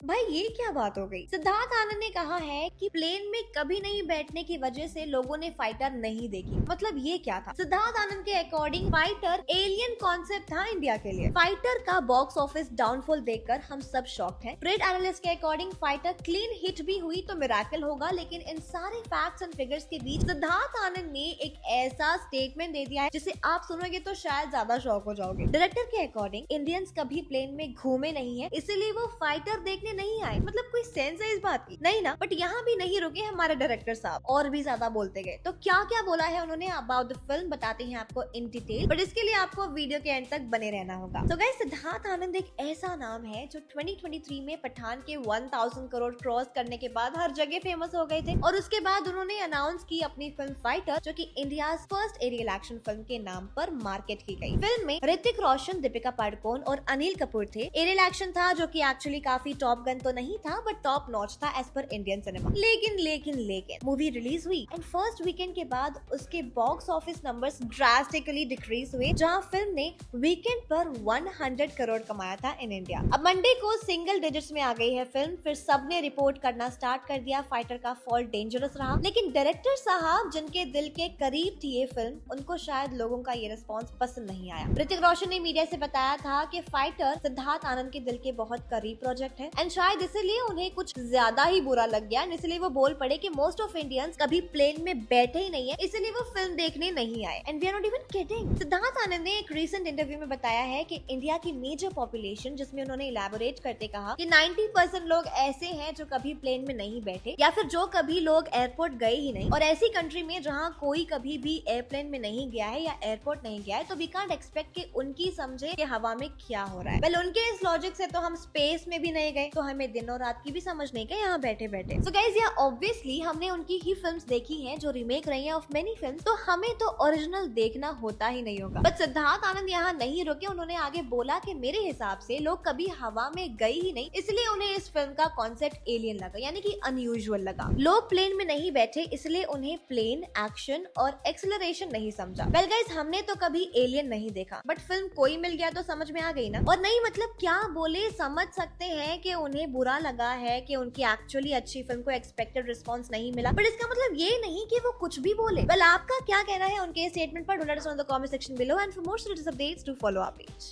भाई ये क्या बात हो गई। सिद्धार्थ आनंद ने कहा है कि प्लेन में कभी नहीं बैठने की वजह से लोगों ने फाइटर नहीं देखी। मतलब ये क्या था? सिद्धार्थ आनंद के अकॉर्डिंग फाइटर एलियन कॉन्सेप्ट था इंडिया के लिए। फाइटर का बॉक्स ऑफिस डाउनफॉल देखकर हम सब शॉक्ड हैं। ट्रेड एनालिस्ट के अकॉर्डिंग फाइटर क्लीन हिट भी हुई तो मिरेकल होगा, लेकिन इन सारे फैक्ट्स एंड फिगर्स के बीच सिद्धार्थ आनंद ने एक ऐसा स्टेटमेंट दे दिया है जिसे आप सुनोगे तो शायद ज्यादा शॉक हो जाओगे। डायरेक्टर के अकॉर्डिंग इंडियंस कभी प्लेन में घूमे नहीं है, इसीलिए वो फाइटर देखने नहीं आए। मतलब कोई सेंस है इस बात की? नहीं ना। बट यहाँ भी नहीं रुके हमारे डायरेक्टर साहब, और भी ज्यादा बोलते गए। तो क्या क्या बोला है उन्होंने अबाउट द फिल्म बताते हैं आपको इन डिटेल, बट इसके लिए आपको वीडियो के एंड तक बने रहना होगा। तो गाइस, सिद्धार्थ आनंद एक ऐसा नाम है जो 2023 में पठान के 1000 करोड़ क्रॉस करने के बाद हर जगह फेमस हो गए थे, और उसके बाद उन्होंने अनाउंस की अपनी फिल्म फाइटर, जो कि India first aerial action film के नाम पर मार्केट की गई। फिल्म में ऋतिक रोशन, दीपिका पादुकोण और अनिल कपूर थे। एरियल एक्शन था जो कि एक्चुअली काफी टॉप गन तो नहीं था, बट टॉप नॉच था एज पर इंडियन सिनेमा। लेकिन मूवी रिलीज हुई एंड फर्स्ट वीकेंड के बाद उसके box office numbers drastically decrease हुए, जहां फिल्म ने वीकेंड पर 100 करोड़ कमाया था इन इंडिया। अब मंडे को सिंगल डिजिट्स में आ गई है फिल्म। फिर सबने रिपोर्ट करना स्टार्ट कर दिया फाइटर का फॉल डेंजरस रहा, लेकिन डायरेक्टर साहब जिनके दिल के करीब थी ये फिल्म, उनको शायद लोगों का ये रिस्पॉन्स पसंद नहीं आया। ऋतिक रोशन ने मीडिया से बताया था कि फाइटर सिद्धार्थ आनंद के दिल के बहुत करीब प्रोजेक्ट है, एंड शायद इसीलिए उन्हें कुछ ज्यादा ही बुरा लग गया, इसलिए वो बोल पड़े कि मोस्ट ऑफ इंडियंस कभी प्लेन में बैठे ही नहीं है, इसलिए वो फिल्म देखने नहीं आए। And we are not even kidding. Siddharth Anand ने एक रीसेंट इंटरव्यू में बताया है कि इंडिया की मेजर पॉपुलेशन, जिसमें उन्होंने इलैबोरेट करते कहा कि 90% लोग ऐसे हैं जो कभी प्लेन में नहीं बैठे, या फिर जो कभी लोग एयरपोर्ट गए ही नहीं। और ऐसी कंट्री में जहाँ कोई कभी भी एयरप्लेन में नहीं गया है या एयरपोर्ट नहीं गया है, तो वी कांट एक्सपेक्ट कि उनकी समझे कि हवा में क्या हो रहा है। वेल, उनके इस लॉजिक से तो हम स्पेस में भी नहीं गए, तो हमें दिन और रात की भी समझ नहीं गई यहाँ बैठे बैठे। सो गाइस, या ऑब्वियसली हमने उनकी ही फिल्म्स देखी हैं जो रीमेक रही हैं ऑफ मेनी फिल्म्स, तो हमें तो ओरिजिनल देखना होता ही नहीं होगा। बट सिद्धार्थ आनंद यहाँ नहीं रुके, उन्होंने आगे बोला कि मेरे हिसाब से लोग कभी हवा में गए ही नहीं, इसलिए उन्हें इस फिल्म का कॉन्सेप्ट एलियन लगा, यानी कि अनयूजुअल लगा। लोग प्लेन में नहीं बैठे, इसलिए उन्हें प्लेन, एक्शन और एक्सेलरेशन नहीं समझा। वेल गाइस, हमने तो कभी एलियन नहीं देखा, बट फिल्म कोई मिल गया तो समझ में आ गई ना। और नहीं मतलब क्या बोले, समझ सकते हैं कि उन्हें बुरा लगा है कि उनकी एक्चुअली अच्छी फिल्म को एक्सपेक्टेड रिस्पांस नहीं मिला, बट इसका मतलब ये नहीं कि वो कुछ भी बोले। वेल, आपका क्या कहना है उनके स्टेटमेंट पर? Do let us know in the comment section below, and for more updates do follow our page.